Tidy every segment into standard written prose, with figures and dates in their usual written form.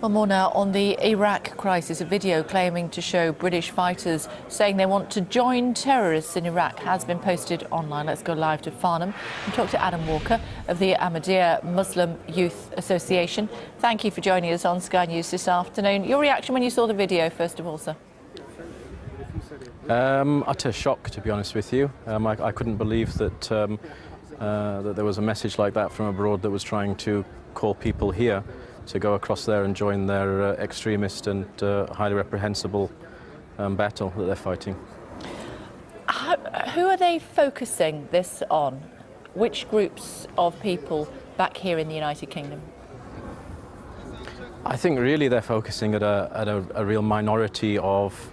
Well, more now on the Iraq crisis. A video claiming to show British fighters saying they want to join terrorists in Iraq has been posted online. Let's go live to Farnham and talk to Adam Walker of the Ahmadiyya Muslim Youth Association. Thank you for joining us on Sky News this afternoon. Your reaction when you saw the video, first of all, sir? Utter shock, to be honest with you. I couldn't believe that, that there was a message like that from abroad that was trying to call people here to go across there and join their extremist and highly reprehensible battle that they're fighting. Who are they focusing this on? Which groups of people back here in the United Kingdom? I think really they're focusing at a real minority of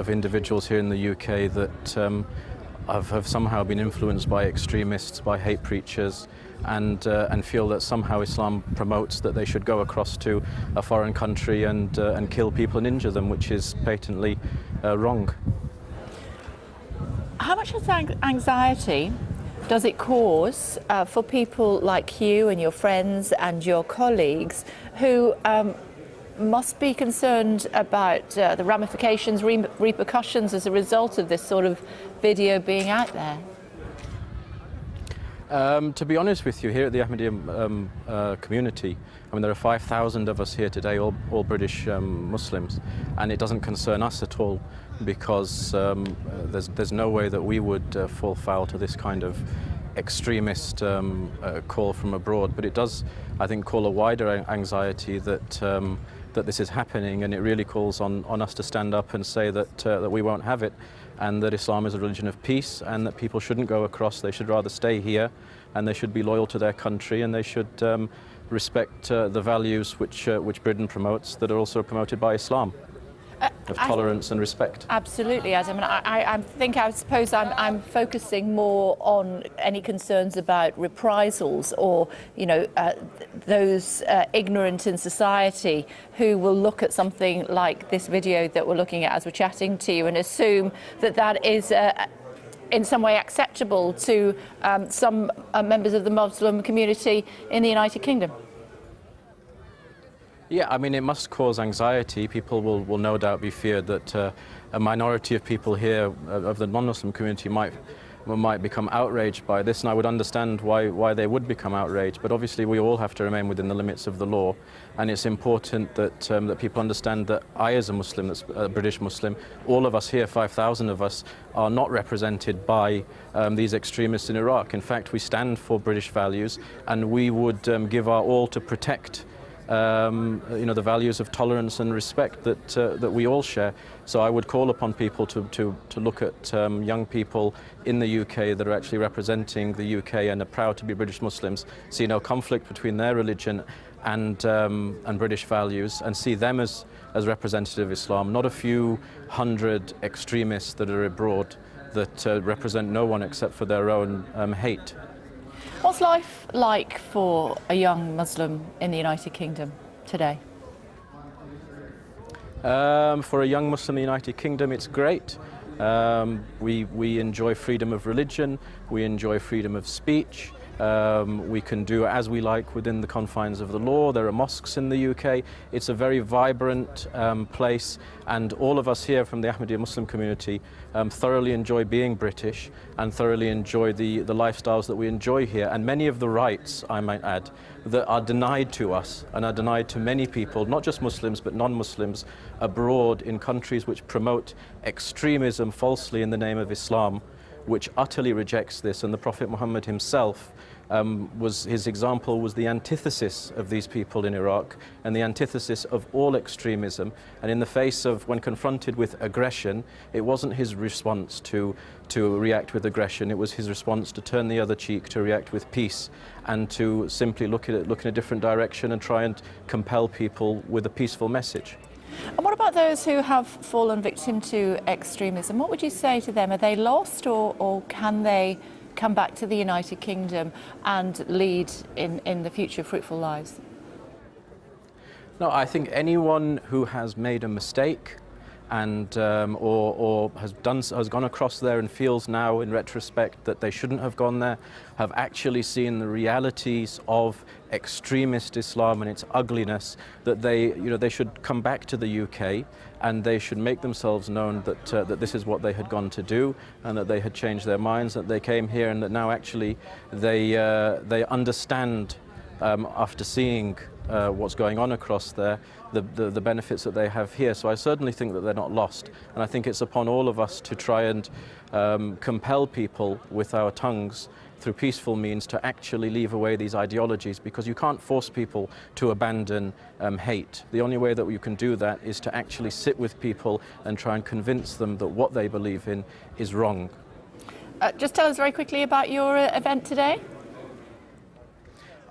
individuals here in the UK that have somehow been influenced by extremists, by hate preachers, and feel that somehow Islam promotes that they should go across to a foreign country and kill people and injure them, which is patently wrong. How much anxiety does it cause for people like you and your friends and your colleagues who must be concerned about the ramifications, repercussions as a result of this sort of video being out there? To be honest with you, here at the Ahmadiyya community, I mean, there are 5,000 of us here today, all British Muslims, and it doesn't concern us at all because there's no way that we would fall foul to this kind of extremist call from abroad. But it does, I think, call a wider anxiety that that this is happening, and it really calls on us to stand up and say that we won't have it, and that Islam is a religion of peace, and that people shouldn't go across. They should rather stay here, and they should be loyal to their country, and they should respect the values which Britain promotes that are also promoted by Islam, of tolerance and respect. Absolutely, Adam. And I suppose I'm focusing more on any concerns about reprisals or, you know, those ignorant in society who will look at something like this video that we're looking at as we're chatting to you and assume that that is in some way acceptable to some members of the Muslim community in the United Kingdom. Yeah, I mean, it must cause anxiety. People will no doubt be feared that a minority of people here, of the non-Muslim community, might become outraged by this, and I would understand why they would become outraged. But obviously, we all have to remain within the limits of the law, and it's important that that people understand that I, as a Muslim, that's a British Muslim, all of us here, 5,000 of us, are not represented by these extremists in Iraq. In fact, we stand for British values, and we would give our all to protect you know, the values of tolerance and respect that we all share. So I would call upon people to look at young people in the UK that are actually representing the UK and are proud to be British Muslims, see no conflict between their religion and British values, and see them as representative of Islam, not a few hundred extremists that are abroad that represent no one except for their own hate. What's life like for a young Muslim in the United Kingdom today? For a young Muslim in the United Kingdom, it's great. We enjoy freedom of religion, we enjoy freedom of speech. We can do as we like within the confines of the law. There are mosques in the UK. It's a very vibrant place, and all of us here from the Ahmadiyya Muslim community thoroughly enjoy being British and thoroughly enjoy the lifestyles that we enjoy here, and many of the rights, I might add, that are denied to us and are denied to many people, not just Muslims but non-Muslims, abroad in countries which promote extremism falsely in the name of Islam, which utterly rejects this. And the Prophet Muhammad himself, his example was the antithesis of these people in Iraq and the antithesis of all extremism. And in the face of, when confronted with aggression, it wasn't his response to react with aggression, it was his response to turn the other cheek, to react with peace, and to simply look in a different direction and try and compel people with a peaceful message. And what about those who have fallen victim to extremism? What would you say to them? Are they lost, or can they come back to the United Kingdom and lead in the future fruitful lives? No, I think anyone who has made a mistake and or has gone across there and feels now in retrospect that they shouldn't have gone there, have actually seen the realities of extremist Islam and its ugliness, that they should come back to the UK and they should make themselves known that this is what they had gone to do, and that they had changed their minds, that they came here, and that now actually they understand after seeing what's going on across there, the benefits that they have here. So I certainly think that they're not lost, and I think it's upon all of us to try and compel people with our tongues through peaceful means to actually leave away these ideologies, because you can't force people to abandon hate. The only way that you can do that is to actually sit with people and try and convince them that what they believe in is wrong. Just tell us very quickly about your event today.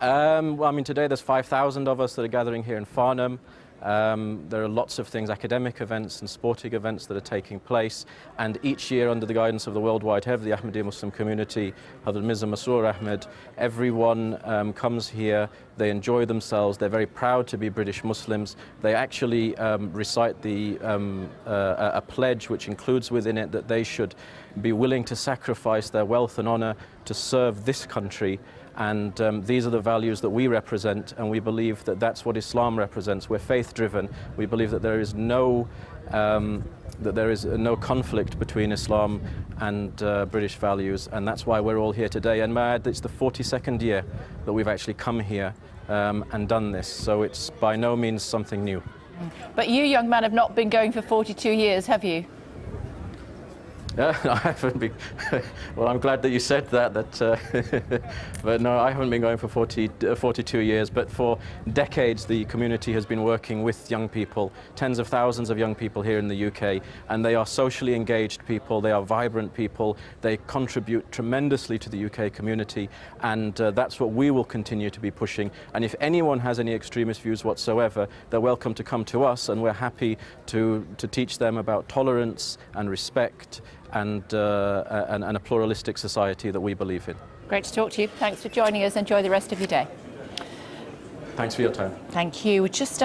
Well, I mean, today there's 5,000 of us that are gathering here in Farnham. There are lots of things, academic events and sporting events that are taking place, and each year under the guidance of the worldwide head of the Ahmadiyya Muslim community, Hazrat Mirza Masroor Ahmed, everyone comes here, they enjoy themselves, they're very proud to be British Muslims. They actually recite a pledge which includes within it that they should be willing to sacrifice their wealth and honour to serve this country. And these are the values that we represent, and we believe that that's what Islam represents. We're faith-driven. We believe that there is no conflict between Islam and British values, and that's why we're all here today. And may I add, it's the 42nd year that we've actually come here and done this, so it's by no means something new. But you, young man, have not been going for 42 years, have you? I haven't been. Well, I'm glad that you said that. But no, I haven't been going for 42 years. But for decades, the community has been working with young people, tens of thousands of young people here in the UK, and they are socially engaged people. They are vibrant people. They contribute tremendously to the UK community, and that's what we will continue to be pushing. And if anyone has any extremist views whatsoever, they're welcome to come to us, and we're happy to teach them about tolerance and respect and a pluralistic society that we believe in. Great to talk to you. Thanks for joining us. Enjoy the rest of your day. Thanks for your time. Thank you. Just